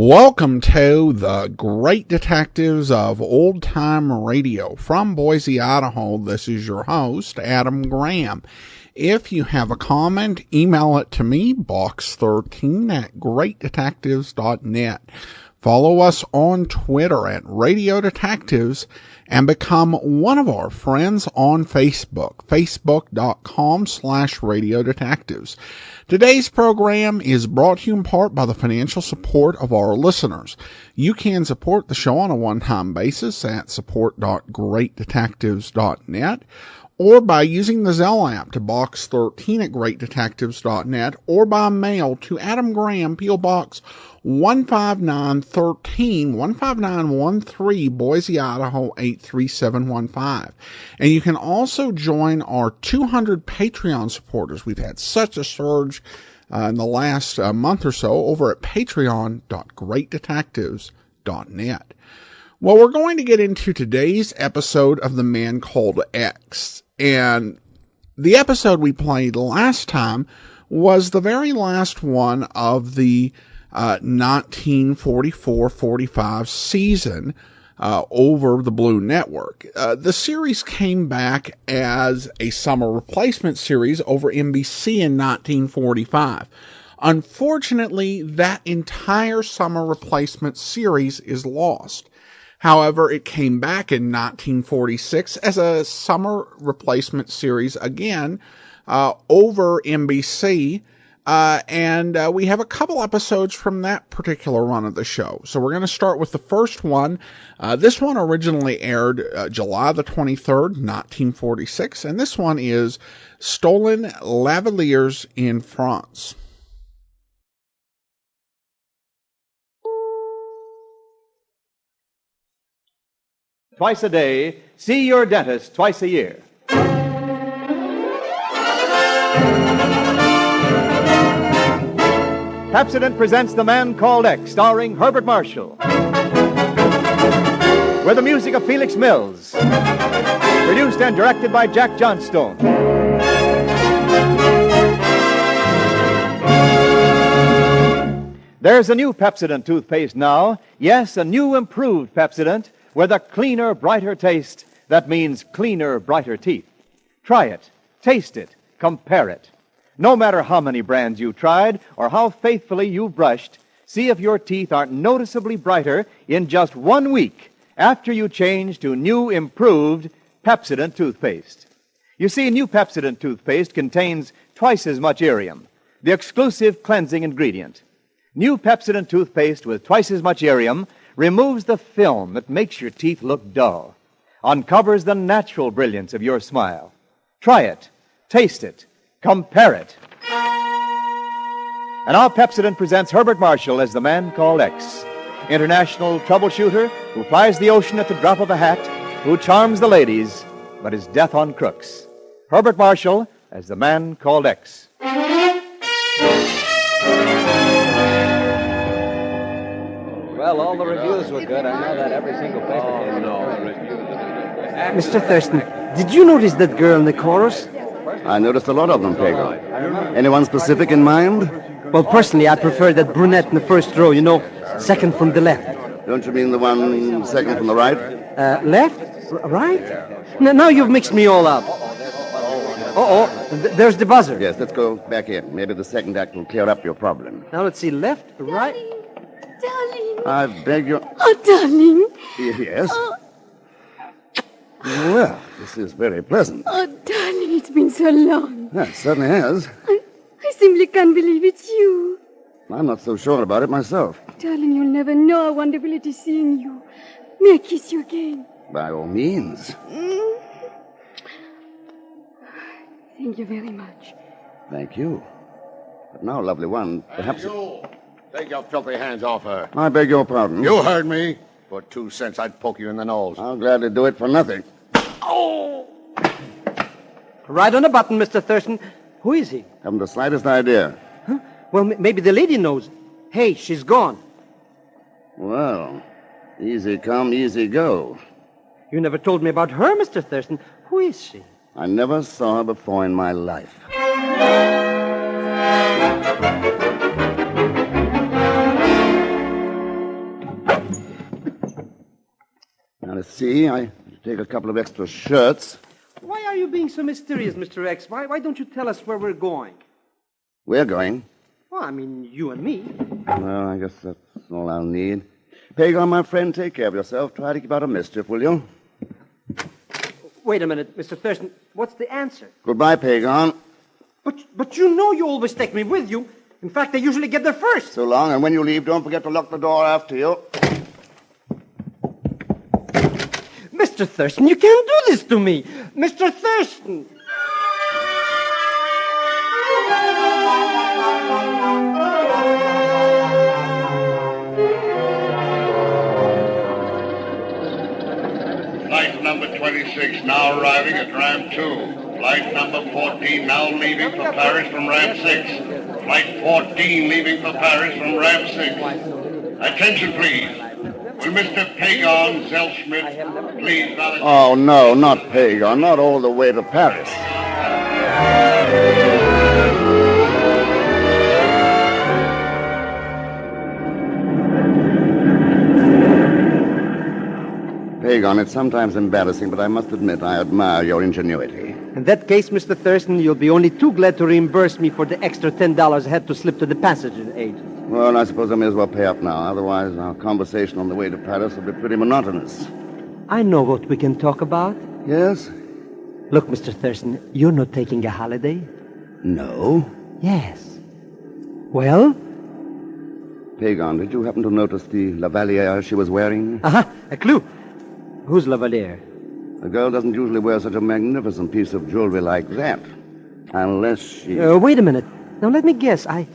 Welcome to the Great Detectives of Old Time Radio. From Boise, Idaho, this is your host, Adam Graham. If you have a comment, email it to me, box13@greatdetectives.net. Follow us on Twitter at Radio Detectives and become one of our friends on Facebook, facebook.com/Radio Detectives. Today's program is brought to you in part by the financial support of our listeners. You can support the show on a one-time basis at support.greatdetectives.net or by using the Zelle app to box13@greatdetectives.net or by mail to Adam Graham, P.O. Box 15913, 15913, Boise, Idaho 83715. And you can also join our 200 Patreon supporters. We've had such a surge in the last month or so over at patreon.greatdetectives.net. Well, we're going to get into today's episode of The Man Called X. And the episode we played last time was the very last one of the 1944-45 season over the Blue Network. The series came back as a summer replacement series over NBC in 1945. Unfortunately, that entire summer replacement series is lost. However, it came back in 1946 as a summer replacement series again over NBC. And we have a couple episodes from that particular run of the show. So we're going to start with the first one. This one originally aired July the 23rd, 1946. And this one is Stolen Lavaliers in France. Twice a day, see your dentist twice a year. Pepsodent presents The Man Called X, starring Herbert Marshall. With the music of Felix Mills. Produced and directed by Jack Johnstone. There's a new Pepsodent toothpaste now. Yes, a new improved Pepsodent with a cleaner, brighter taste that means cleaner, brighter teeth. Try it, taste it, compare it. No matter how many brands you've tried or how faithfully you've brushed, see if your teeth aren't noticeably brighter in just 1 week after you change to new, improved Pepsodent toothpaste. You see, new Pepsodent toothpaste contains twice as much Irium, the exclusive cleansing ingredient. New Pepsodent toothpaste with twice as much Irium removes the film that makes your teeth look dull, uncovers the natural brilliance of your smile. Try it, taste it, compare it. And now Pepsodent presents Herbert Marshall as The Man Called X, international troubleshooter who flies the ocean at the drop of a hat, who charms the ladies, but is death on crooks. Herbert Marshall as The Man Called X. Well, all the reviews were good. I know that every single paper gave Mr. Thurston, did you notice that girl in the chorus? I noticed a lot of them, Pedro. Anyone specific in mind? Well, personally, I prefer that brunette in the first row, second from the left. Don't you mean the one second from the right? Left? Right? Now you've mixed me all up. There's the buzzer. Yes, let's go back in. Maybe the second act will clear up your problem. Now let's see, left, right. Darling. I beg your... Oh, darling. Yes? Well, this is very pleasant. Oh, darling, it's been so long. Yeah, it certainly has. I simply can't believe it's you. I'm not so sure about it myself. Darling, you'll never know how wonderful it is seeing you. May I kiss you again? By all means. Thank you very much. Thank you. But now, lovely one, perhaps... You! Take your filthy hands off her. I beg your pardon. You heard me. For 2 cents, I'd poke you in the nose. I'll gladly do it for nothing. Oh! Right on the button, Mr. Thurston. Who is he? Haven't the slightest idea. Huh? Well, maybe the lady knows. Hey, she's gone. Well, easy come, easy go. You never told me about her, Mr. Thurston. Who is she? I never saw her before in my life. I see. I take a couple of extra shirts. Why are you being so mysterious, Mr. X? Why don't you tell us where we're going? We're going. Well, I mean, you and me. Well, I guess that's all I'll need. Pagan, my friend, take care of yourself. Try to keep out of mischief, will you? Wait a minute, Mr. Thurston. What's the answer? Goodbye, Pagan. But you know you always take me with you. In fact, I usually get there first. So long, and when you leave, don't forget to lock the door after you. Mr. Thurston, you can't do this to me. Mr. Thurston! Flight number 26 now arriving at Ramp 2. Flight number 14 now leaving for Paris from Ramp 6. Flight 14 leaving for Paris from Ramp 6. Attention, please. Will Mr. Pagan Zellschmidt please validate... Oh, no, not Pagan. Not all the way to Paris. Pagan, it's sometimes embarrassing, but I must admit I admire your ingenuity. In that case, Mr. Thurston, you'll be only too glad to reimburse me for the extra $10 I had to slip to the passenger agent. Well, I suppose I may as well pay up now. Otherwise, our conversation on the way to Paris will be pretty monotonous. I know what we can talk about. Yes? Look, Mr. Thurston, you're not taking a holiday. No. Yes. Well? Pagan, did you happen to notice the Lavalier she was wearing? A clue. Who's Lavalier? A girl doesn't usually wear such a magnificent piece of jewelry like that. Unless she... Wait a minute. Now, let me guess. I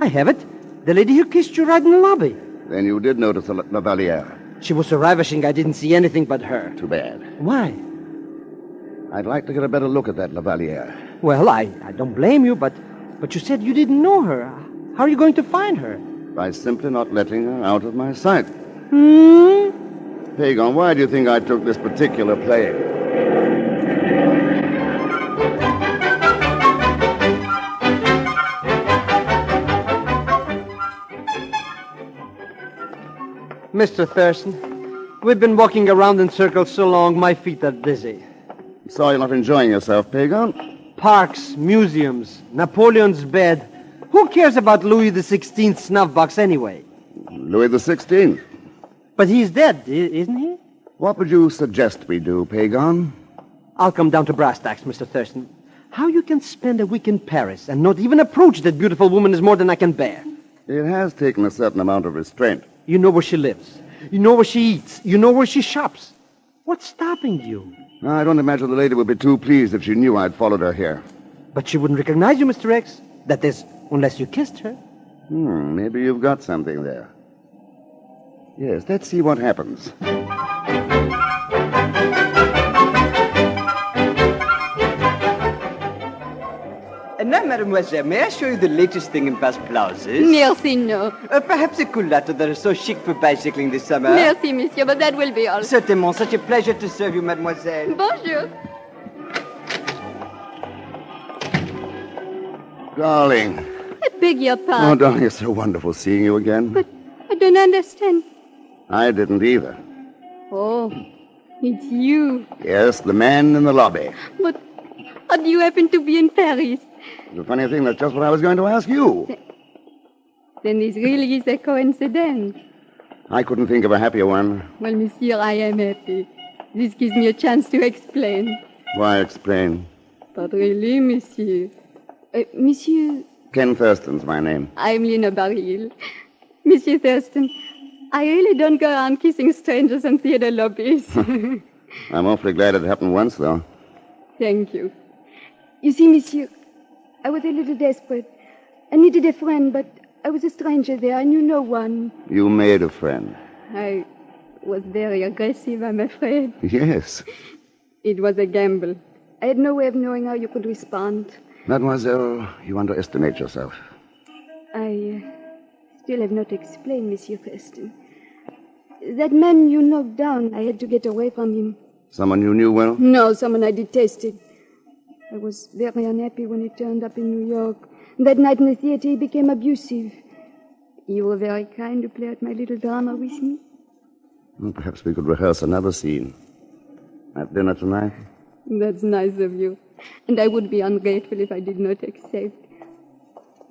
have it. The lady who kissed you right in the lobby. Then you did notice the Lavalier. She was so ravishing I didn't see anything but her. Too bad. Why? I'd like to get a better look at that Lavalier. Well, I don't blame you, but you said you didn't know her. How are you going to find her? By simply not letting her out of my sight. Pagan, why do you think I took this particular plane? Mr. Thurston, we've been walking around in circles so long, my feet are dizzy. So you're not enjoying yourself, Pagan? Parks, museums, Napoleon's bed. Who cares about Louis XVI's snuff box anyway? Louis XVI. But he's dead, isn't he? What would you suggest we do, Pagan? I'll come down to brass tacks, Mr. Thurston. How you can spend a week in Paris and not even approach that beautiful woman is more than I can bear. It has taken a certain amount of restraint. You know where she lives. You know where she eats. You know where she shops. What's stopping you? I don't imagine the lady would be too pleased if she knew I'd followed her here. But she wouldn't recognize you, Mr. X. That is, unless you kissed her. Maybe you've got something there. Yes, let's see what happens. And now, mademoiselle, may I show you the latest thing in best blouses? Merci, no. Perhaps a culotte that are so chic for bicycling this summer. Merci, monsieur, but that will be all. Certainly, such a pleasure to serve you, mademoiselle. Bonjour. Darling. I beg your Oh, pardon. darling, it's so wonderful seeing you again. But I don't understand. I didn't either. Oh, it's you. Yes, the man in the lobby. But how do you happen to be in Paris? The funny thing, that's just what I was going to ask you. Then this really is a coincidence. I couldn't think of a happier one. Well, monsieur, I am happy. This gives me a chance to explain. Why explain? But really, monsieur... monsieur... Ken Thurston's my name. I'm Lina Baril. Monsieur Thurston, I really don't go around kissing strangers in theater lobbies. I'm awfully glad it happened once, though. Thank you. You see, monsieur, I was a little desperate. I needed a friend, but I was a stranger there. I knew no one. You made a friend. I was very aggressive, I'm afraid. Yes. It was a gamble. I had no way of knowing how you could respond. Mademoiselle, you underestimate yourself. I still have not explained, Monsieur Thurston. That man you knocked down, I had to get away from him. Someone you knew well? No, someone I detested. I was very unhappy when he turned up in New York. That night in the theater, he became abusive. You were very kind to play out my little drama with me. Well, perhaps we could rehearse another scene. At dinner tonight? That's nice of you. And I would be ungrateful if I did not accept.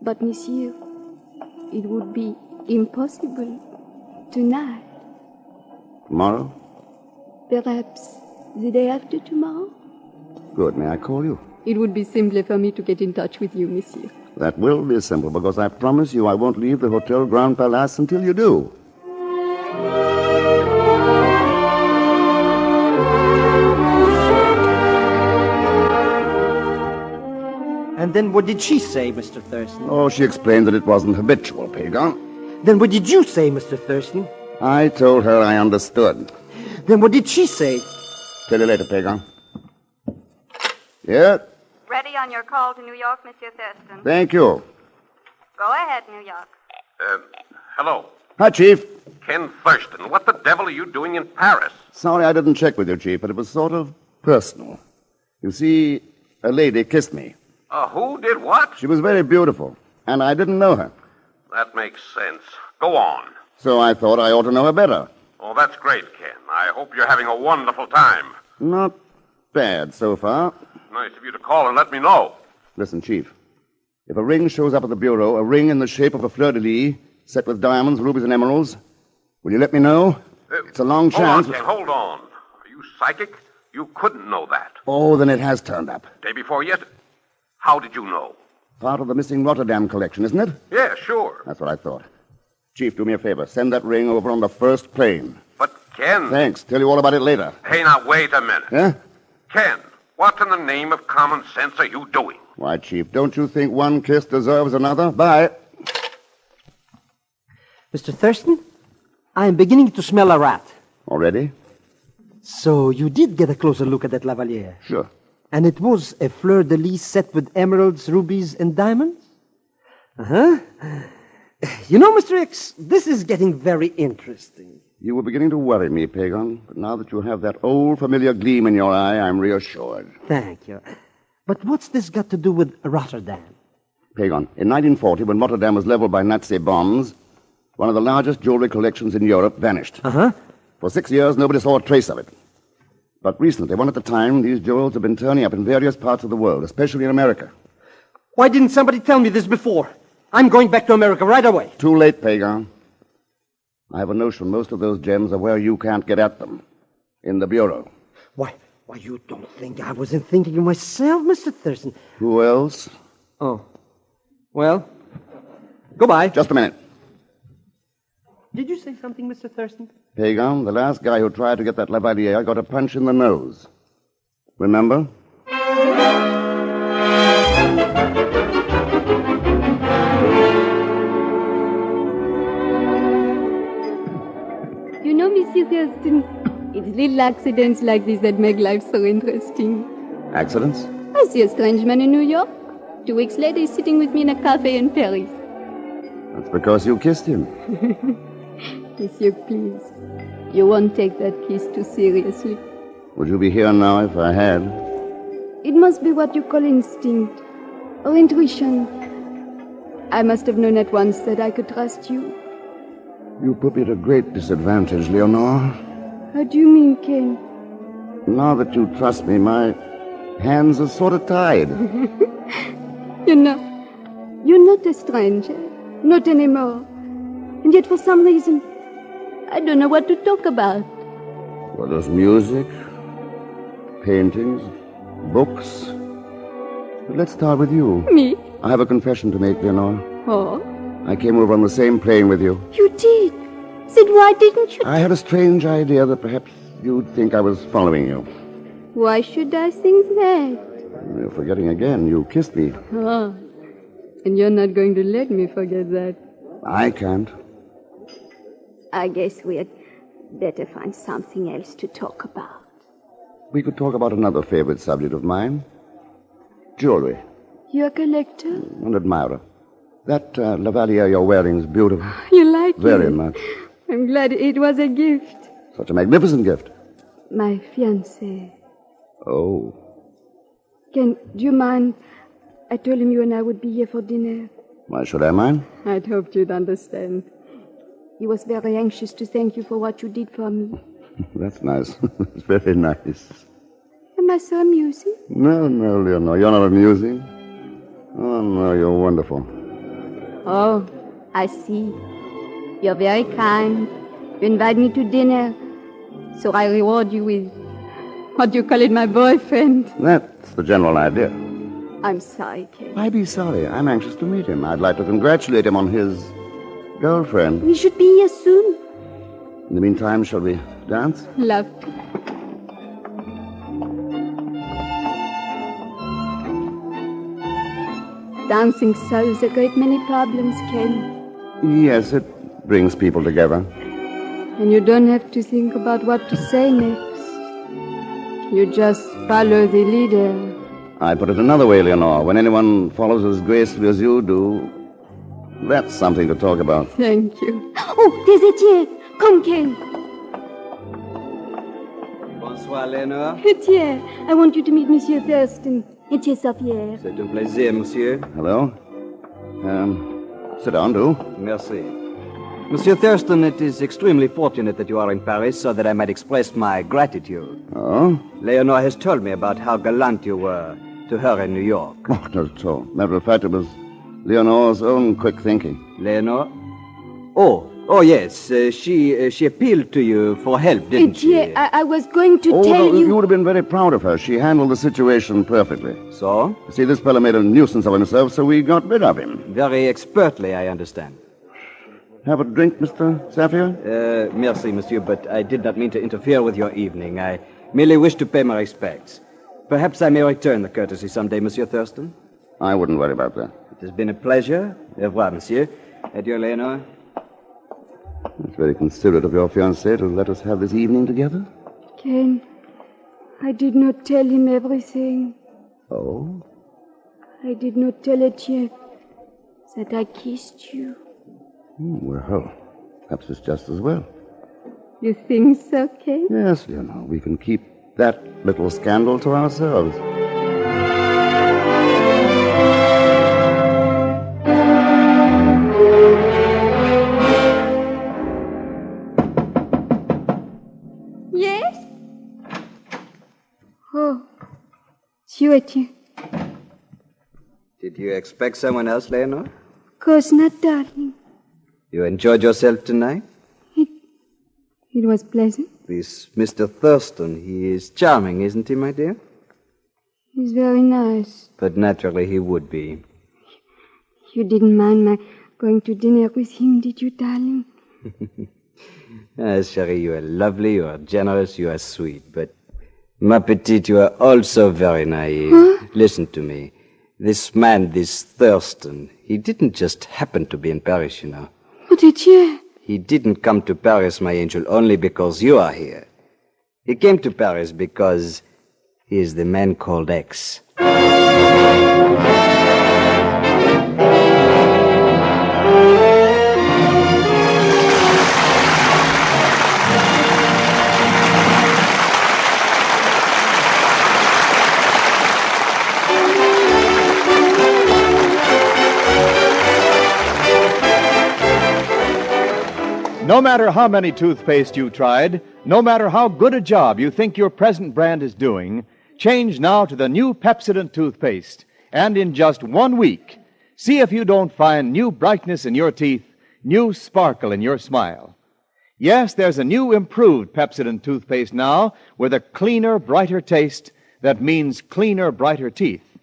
But, monsieur, it would be impossible tonight. Tomorrow? Perhaps the day after tomorrow? Good. May I call you? It would be simpler for me to get in touch with you, monsieur. That will be simple, because I promise you I won't leave the Hotel Grand Palace until you do. And then what did she say, Mr. Thurston? Oh, she explained that it wasn't habitual, Pagan. Then what did you say, Mr. Thurston? I told her I understood. Then what did she say? Tell you later, Pagan. Yeah? Ready on your call to New York, Monsieur Thurston. Thank you. Go ahead, New York. Hello. Hi, Chief. Ken Thurston. What the devil are you doing in Paris? Sorry I didn't check with you, Chief, but it was sort of personal. You see, a lady kissed me. Who did what? She was very beautiful, and I didn't know her. That makes sense. Go on. So I thought I ought to know her better. Oh, that's great, Ken. I hope you're having a wonderful time. Not bad so far. Nice of you to call and let me know. Listen, Chief. If a ring shows up at the bureau, a ring in the shape of a fleur-de-lis, set with diamonds, rubies, and emeralds, will you let me know? It's a long chance. Hold on, Ken. Hold on. Are you psychic? You couldn't know that. Oh, then it has turned up. Day before yesterday. How did you know? Part of the missing Rotterdam collection, isn't it? Yeah, sure. That's what I thought. Chief, do me a favor. Send that ring over on the first plane. But, Ken... Thanks. Tell you all about it later. Hey, now, wait a minute. Huh? Ken, what in the name of common sense are you doing? Why, Chief, don't you think one kiss deserves another? Bye. Mr. Thurston, I am beginning to smell a rat. Already? So you did get a closer look at that Lavalier? Sure. And it was a fleur-de-lis set with emeralds, rubies, and diamonds? Uh-huh. You know, Mr. X, this is getting very interesting. You were beginning to worry me, Pagan, but now that you have that old familiar gleam in your eye, I'm reassured. Thank you. But what's this got to do with Rotterdam? Pagan, in 1940, when Rotterdam was leveled by Nazi bombs, one of the largest jewelry collections in Europe vanished. Uh-huh. For 6 years, nobody saw a trace of it. But recently, one at a time, these jewels have been turning up in various parts of the world, especially in America. Why didn't somebody tell me this before? I'm going back to America right away. Too late, Pagan. I have a notion most of those gems are where you can't get at them. In the bureau. Why, you don't think I wasn't thinking of myself, Mr. Thurston? Who else? Oh. Well, goodbye. Just a minute. Did you say something, Mr. Thurston? Pagan, the last guy who tried to get that Lavalier got a punch in the nose. Remember? You know, Monsieur Thurston, it's little accidents like this that make life so interesting. Accidents? I see a strange man in New York. 2 weeks later, he's sitting with me in a cafe in Paris. That's because you kissed him. Monsieur, please. You won't take that kiss too seriously. Would you be here now if I had? It must be what you call instinct or intuition. I must have known at once that I could trust you. You put me at a great disadvantage, Leonore. How do you mean, Ken? Now that you trust me, my hands are sort of tied. You know, you're not a stranger. Not anymore. And yet, for some reason, I don't know what to talk about. Well, there's music, paintings, books. But let's start with you. Me? I have a confession to make, Leonore. Oh? I came over on the same plane with you. You did? Then why didn't you? I had a strange idea that perhaps you'd think I was following you. Why should I think that? You're forgetting again. You kissed me. Oh. And you're not going to let me forget that. I can't. I guess we'd better find something else to talk about. We could talk about another favorite subject of mine. Jewelry. You're a collector? An admirer. That Lavalier you're wearing is beautiful. You like it? Very much. I'm glad it was a gift. Such a magnificent gift. My fiancé. Oh. Ken, do you mind? I told him you and I would be here for dinner. Why should I mind? I'd hoped you'd understand. He was very anxious to thank you for what you did for me. That's nice. It's very nice. Am I so amusing? No, Leonore, you're not amusing. Oh, no, you're wonderful. Oh, I see. You're very kind. You invite me to dinner, so I reward you with, what do you call it, my boyfriend? That's the general idea. I'm sorry, Ken. Why be sorry? I'm anxious to meet him. I'd like to congratulate him on his girlfriend. We should be here soon. In the meantime, shall we dance? Love to. Dancing solves a great many problems, Ken. Yes, it brings people together. And you don't have to think about what to say next. You just follow the leader. I put it another way, Leonore. When anyone follows as gracefully as you do, that's something to talk about. Thank you. Oh, there's Etienne. Come, Ken. Bonsoir, Léonore. Etienne, I want you to meet Monsieur Thurston. Etienne Safier. C'est un plaisir, monsieur. Hello? Sit down, do. Merci. Monsieur Thurston, it is extremely fortunate that you are in Paris so that I might express my gratitude. Oh? Leonore has told me about how gallant you were to her in New York. Oh, not at all. Matter of fact, it was Leonore's own quick thinking. Leonore? Oh, yes. She appealed to you for help, didn't Etienne, she? I was going to tell no, you... You would have been very proud of her. She handled the situation perfectly. So? You see, this fellow made a nuisance of himself, so we got rid of him. Very expertly, I understand. Have a drink, Mr. Safier? Merci, monsieur, but I did not mean to interfere with your evening. I merely wish to pay my respects. Perhaps I may return the courtesy someday, Monsieur Thurston. I wouldn't worry about that. It has been a pleasure. Au revoir, monsieur. Adieu, Leonore. It's very considerate of your fiancé to let us have this evening together. Ken, I did not tell him everything. Oh? I did not tell Etienne that I kissed you. Well, perhaps it's just as well. You think so, Ken? Yes, we can keep that little scandal to ourselves. Yes? Oh, it's you, Etienne. Did you expect someone else, Leonore? Of course not, darling. You enjoyed yourself tonight? It was pleasant. This Mr. Thurston, he is charming, isn't he, my dear? He's very nice. But naturally he would be. You didn't mind my going to dinner with him, did you, darling? Cherie, you are lovely, you are generous, you are sweet. But, ma petite, you are also very naive. Huh? Listen to me. This man, this Thurston, he didn't just happen to be in Paris, you know. But Etienne... He didn't come to Paris, my angel, only because you are here. He came to Paris because he is the man called X. No matter how many toothpaste you tried, no matter how good a job you think your present brand is doing, change now to the new Pepsodent toothpaste. And in just 1 week, see if you don't find new brightness in your teeth, new sparkle in your smile. Yes, there's a new improved Pepsodent toothpaste now with a cleaner, brighter taste that means cleaner, brighter teeth.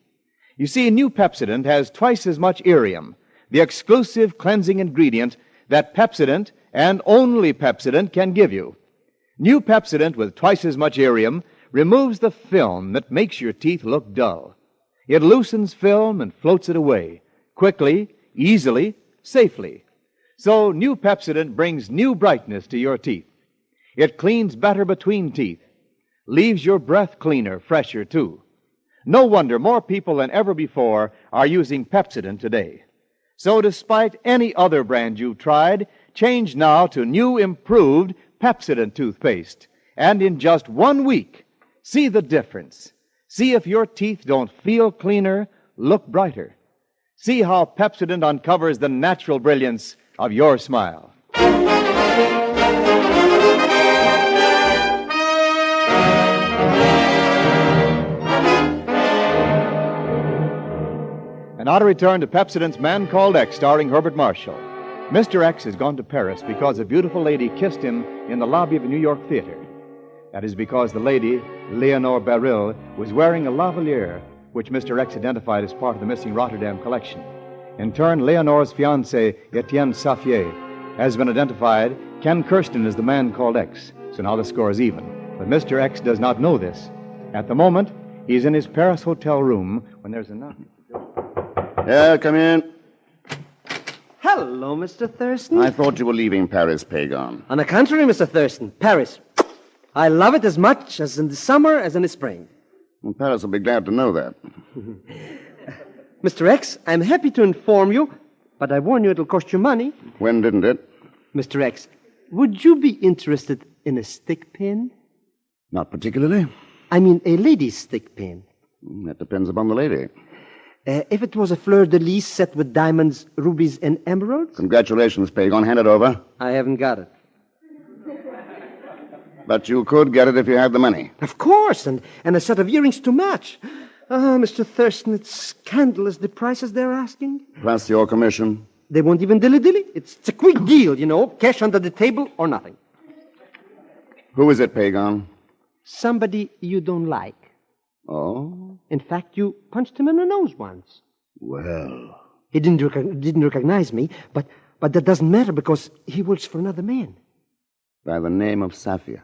You see, new Pepsodent has twice as much irium, the exclusive cleansing ingredient that Pepsodent and only Pepsodent can give you. New Pepsodent with twice as much irium removes the film that makes your teeth look dull. It loosens film and floats it away, quickly, easily, safely. So new Pepsodent brings new brightness to your teeth. It cleans better between teeth, leaves your breath cleaner, fresher too. No wonder more people than ever before are using Pepsodent today. So despite any other brand you've tried, change now to new improved Pepsodent toothpaste. And in just 1 week, see the difference. See if your teeth don't feel cleaner, look brighter. See how Pepsodent uncovers the natural brilliance of your smile. And now to return to Pepsodent's Man Called X, starring Herbert Marshall. Mr. X has gone to Paris because a beautiful lady kissed him in the lobby of a New York theater. That is because the lady, Leonore Beryl, was wearing a Lavalier, which Mr. X identified as part of the missing Rotterdam collection. In turn, Leonore's fiancé, Etienne Saffier, has been identified. Ken Kirsten is the Man Called X, so now the score is even. But Mr. X does not know this. At the moment, he's in his Paris hotel room when there's a knock. Yeah, come in. Hello, Mr. Thurston. I thought you were leaving Paris, Pagon. On the contrary, Mr. Thurston, Paris. I love it as much as in the summer as in the spring. Well, Paris will be glad to know that. Mr. X, I'm happy to inform you, but I warn you it'll cost you money. When didn't it? Mr. X, would you be interested in a stick pin? Not particularly. I mean a lady's stick pin. That depends upon the lady. If it was a fleur-de-lis set with diamonds, rubies, and emeralds? Congratulations, Pagon. Hand it over. I haven't got it. But you could get it if you had the money. Of course, and a set of earrings to match. Mr. Thurston, it's scandalous, the prices they're asking. Plus your commission. They won't even dilly-dilly. It's a quick deal, you know. Cash under the table or nothing. Who is it, Pagon? Somebody you don't like. Oh? In fact, you punched him in the nose once. Well. He didn't recognize me, but that doesn't matter because he works for another man. By the name of Safia.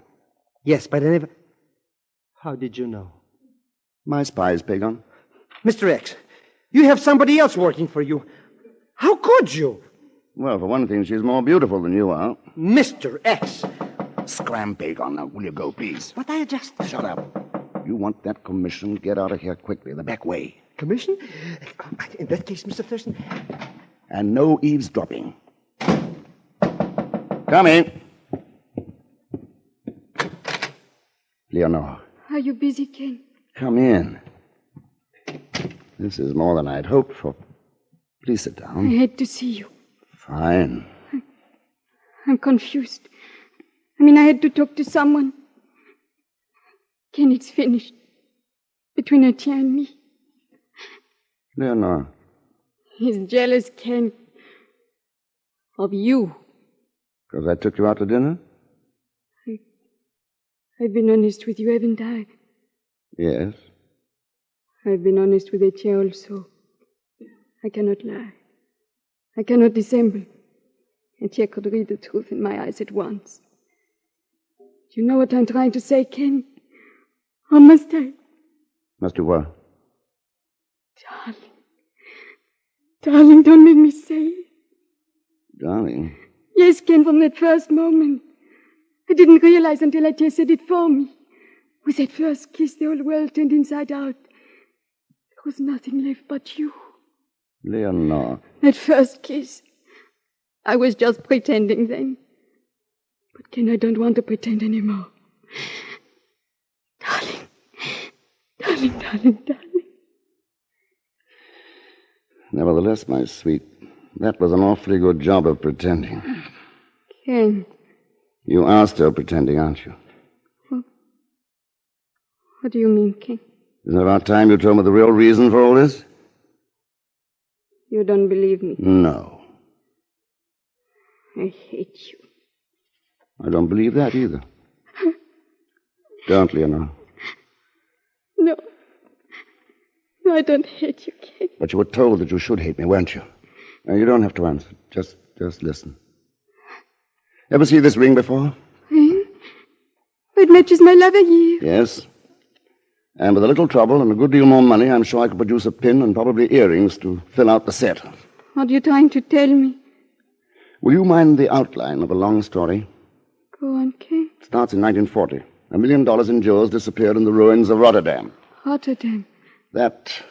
Yes, by the name of... How did you know? My spies, Pagon. Mr. X, you have somebody else working for you. How could you? Well, for one thing, she's more beautiful than you are. Mr. X. Scram, Pagon. Now, will you go, please? But I just... Shut up. You want that commission? Get out of here quickly, the back way. Commission? In that case, Mr. Thurston... And no eavesdropping. Come in. Leonore. Are you busy, Ken? Come in. This is more than I'd hoped for. Please sit down. I had to see you. Fine. I'm confused. I had to talk to someone. Ken, it's finished. Between Etienne and me. Leonore. He's jealous, Ken. Of you. Because I took you out to dinner? I've been honest with you, haven't I? Yes. I've been honest with Etienne also. I cannot lie. I cannot dissemble. Etienne could read the truth in my eyes at once. Do you know what I'm trying to say, Ken? Or must I? Must you what? Darling. Darling, don't make me say it. Darling? Yes, Ken, from that first moment. I didn't realize until Etienne said it for me. With that first kiss, the whole world turned inside out. There was nothing left but you. Leonore. That first kiss. I was just pretending then. But Ken, I don't want to pretend anymore. Darling. Darling, darling, darling. Nevertheless, my sweet, that was an awfully good job of pretending. Ken. You are still pretending, aren't you? What do you mean, Ken? Isn't it about time you told me the real reason for all this? You don't believe me? No. I hate you. I don't believe that either. Don't, Leonore. No. No, I don't hate you, Ken. But you were told that you should hate me, weren't you? Now, you don't have to answer. Just listen. Ever see this ring before? Ring? It matches my Lavalier. Yes. And with a little trouble and a good deal more money, I'm sure I could produce a pin and probably earrings to fill out the set. What are you trying to tell me? Will you mind the outline of a long story? Go on, Ken. It starts in 1940. $1 million in jewels disappeared in the ruins of Rotterdam. Rotterdam. That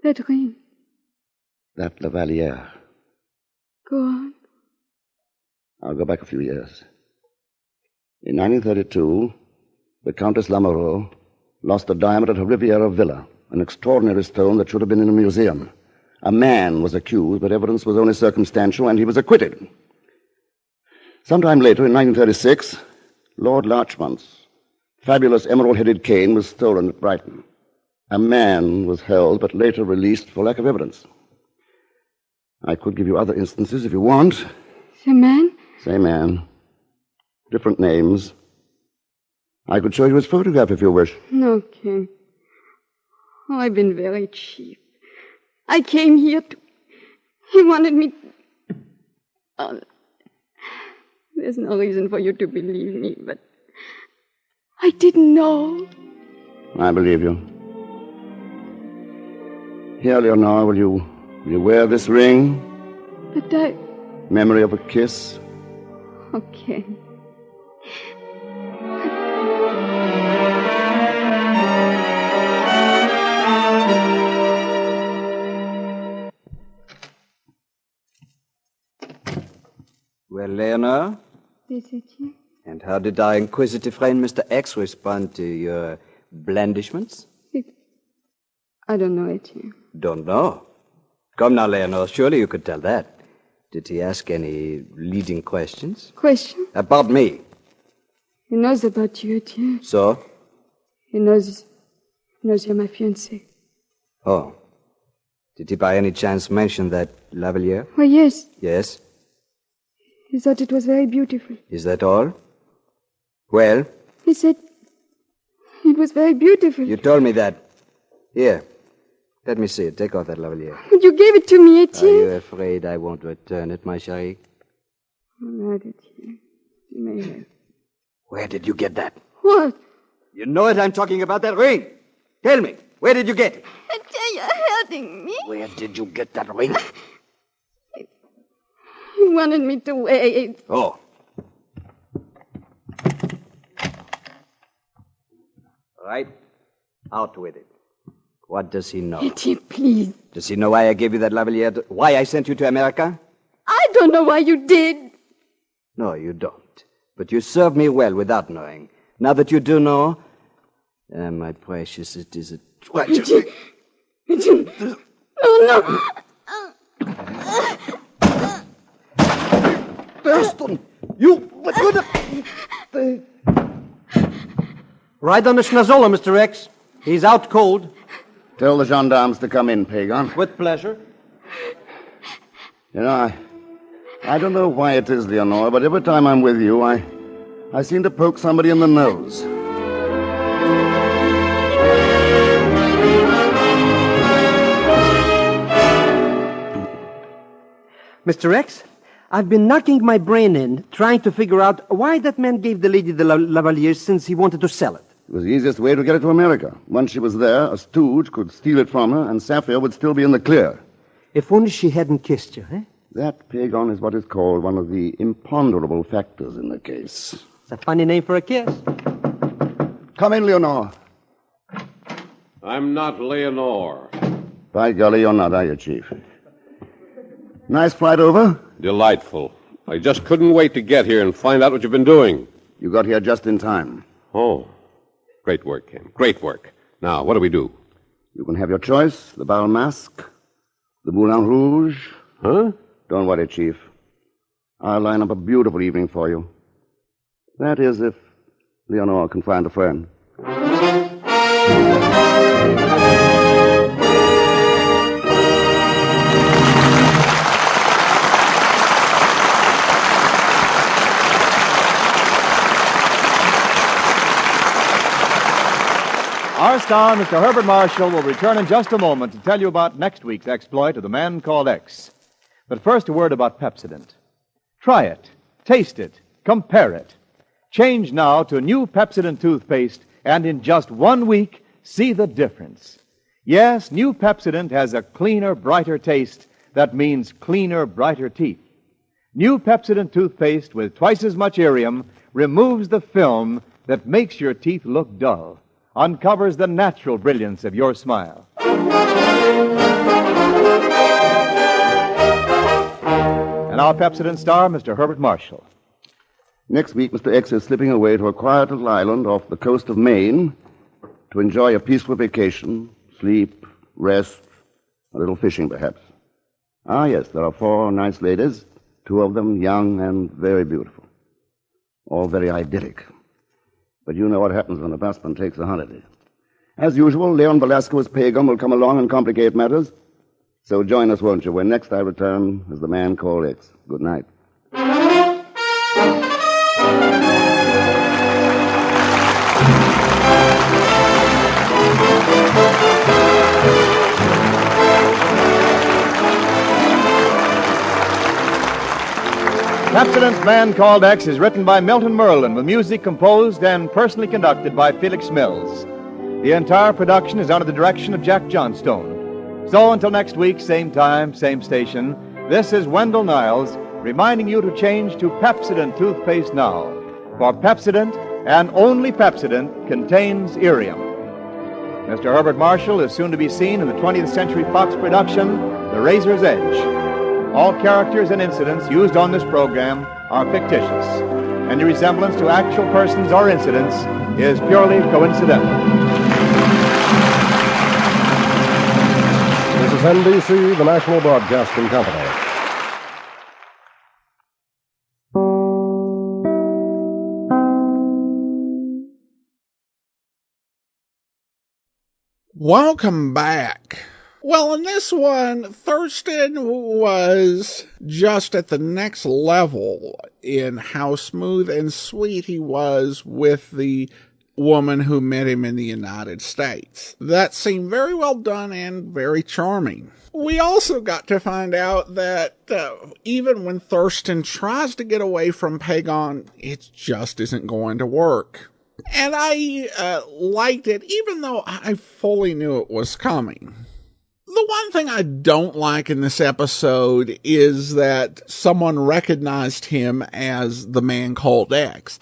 ring. That Lavalier. Go on. I'll go back a few years. In 1932, the Countess Lamoureux lost a diamond at her Riviera villa, an extraordinary stone that should have been in a museum. A man was accused, but evidence was only circumstantial, and he was acquitted. Sometime later, in 1936, Lord Larchmont's fabulous emerald-headed cane was stolen at Brighton. A man was held but later released for lack of evidence. I could give you other instances if you want. The man? Same man. Different names. I could show you his photograph if you wish. No, Ken. Oh, I've been very cheap. I came here to... He wanted me... Oh, there's no reason for you to believe me, but... I didn't know. I believe you. Here, Leonore, will you wear this ring? But I... Memory of a kiss? Okay. Well, Leonore? Is it you? And how did our inquisitive friend Mr. X respond to your blandishments? I don't know, Etienne. Don't know. Come now, Leonore, surely you could tell that. Did he ask any leading questions? Question? About me. He knows about you, Etienne. So? He knows you're my fiancé. Oh. Did he by any chance mention that Lavalier? Oh, yes. Yes? He thought it was very beautiful. Is that all? Well? He said it was very beautiful. You told me that. Here. Let me see it. Take off that Lavalier. But you gave it to me, Etienne. Are you afraid I won't return it, my chérie? All right, Etienne. You may have. Where did you get that? What? You know it, I'm talking about that ring. Tell me, where did you get it? Etienne, you're hurting me. Where did you get that ring? He wanted me to wear it. Oh. Right. Out with it. What does he know? Etienne, please. Does he know why I gave you that Lavalier? Why I sent you to America? I don't know why you did. No, you don't. But you served me well without knowing. Now that you do know, my precious, it is a tragedy. Etienne. No. Thurston, you... Ride on the Schnazola, Mr. X. He's out cold. Tell the gendarmes to come in, Pagan. With pleasure. You know, I don't know why it is, Leonore, but every time I'm with you, I seem to poke somebody in the nose. Mr. X, I've been knocking my brain in, trying to figure out why that man gave the lady the Lavalier since he wanted to sell it. It was the easiest way to get it to America. Once she was there, a stooge could steal it from her, and Sapphire would still be in the clear. If only she hadn't kissed you, eh? That, Pagan, is what is called one of the imponderable factors in the case. It's a funny name for a kiss. Come in, Leonore. I'm not Leonore. By golly, you're not, are you, Chief? Nice flight over? Delightful. I just couldn't wait to get here and find out what you've been doing. You got here just in time. Oh. Great work, Ken. Great work. Now, what do we do? You can have your choice. The Bal Masque, the Moulin Rouge. Huh? Don't worry, Chief. I'll line up a beautiful evening for you. That is, if Leonore can find a friend. Our star, Mr. Herbert Marshall, will return in just a moment to tell you about next week's exploit of the man called X. But first, a word about Pepsodent. Try it, taste it, compare it. Change now to new Pepsodent toothpaste, and in just 1 week, see the difference. Yes, new Pepsodent has a cleaner, brighter taste. That means cleaner, brighter teeth. New Pepsodent toothpaste with twice as much irium removes the film that makes your teeth look dull, uncovers the natural brilliance of your smile. And our Pepsodent star, Mr. Herbert Marshall. Next week, Mr. X is slipping away to a quiet little island off the coast of Maine to enjoy a peaceful vacation, sleep, rest, a little fishing, perhaps. Ah, yes, there are 4 nice ladies, 2 of them young and very beautiful. All very idyllic. But you know what happens when a busman takes a holiday. As usual, Leon Velasquez's pagan will come along and complicate matters. So join us, won't you, when next I return as the man called X. Good night. Pepsodent's Man Called X is written by Milton Merlin with music composed and personally conducted by Felix Mills. The entire production is under the direction of Jack Johnstone. So until next week, same time, same station, this is Wendell Niles reminding you to change to Pepsodent toothpaste now. For Pepsodent, and only Pepsodent, contains irium. Mr. Herbert Marshall is soon to be seen in the 20th Century Fox production, The Razor's Edge. All characters and incidents used on this program are fictitious. Any resemblance to actual persons or incidents is purely coincidental. This is NBC, the National Broadcasting Company. Welcome back. Well, in this one, Thurston was just at the next level in how smooth and sweet he was with the woman who met him in the United States. That seemed very well done and very charming. We also got to find out that even when Thurston tries to get away from Pagan, it just isn't going to work. And I liked it, even though I fully knew it was coming. The one thing I don't like in this episode is that someone recognized him as the man called X.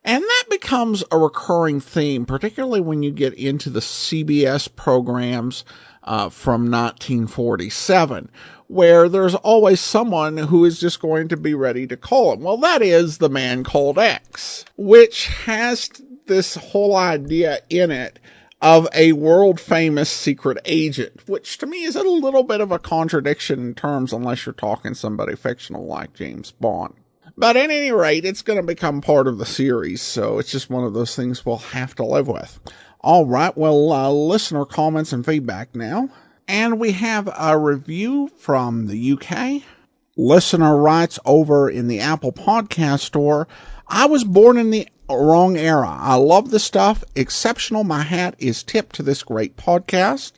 And that becomes a recurring theme, particularly when you get into the CBS programs from 1947, where there's always someone who is just going to be ready to call him. Well, that is the man called X, which has this whole idea in it of a world-famous secret agent, which to me is a little bit of a contradiction in terms unless you're talking somebody fictional like James Bond. But at any rate, it's going to become part of the series, so it's just one of those things we'll have to live with. All right, well, listener comments and feedback now. And we have a review from the UK. Listener writes over in the Apple Podcast Store, I was born in the wrong era. I love the stuff. Exceptional. My hat is tipped to this great podcast.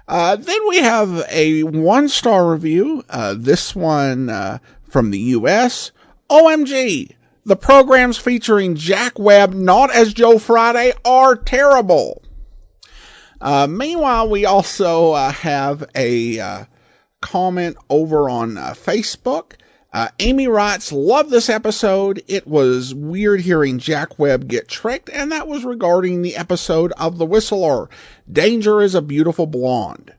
Then we have a 1-star review. This one from the U.S. OMG. The programs featuring Jack Webb, not as Joe Friday, are terrible. Meanwhile, we also have a comment over on Facebook. Amy writes, love this episode. It was weird hearing Jack Webb get tricked, and that was regarding the episode of The Whistler. Danger is a Beautiful Blonde.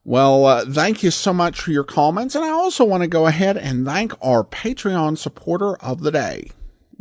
Well, thank you so much for your comments, and I also want to go ahead and thank our Patreon supporter of the day.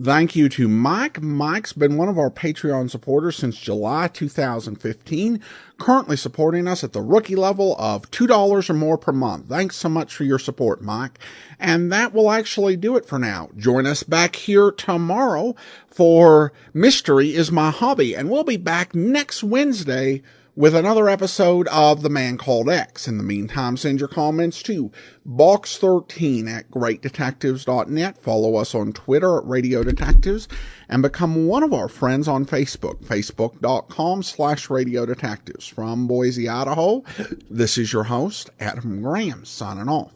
Thank you to Mike. Mike's been one of our Patreon supporters since July 2015, currently supporting us at the rookie level of $2 or more per month. Thanks so much for your support, Mike. And that will actually do it for now. Join us back here tomorrow for Mystery is My Hobby, and we'll be back next Wednesday with another episode of The Man Called X. In the meantime, send your comments to box13@greatdetectives.net. Follow us on Twitter at Radio Detectives and become one of our friends on Facebook, facebook.com/Radio Detectives. From Boise, Idaho, this is your host, Adam Graham, signing off.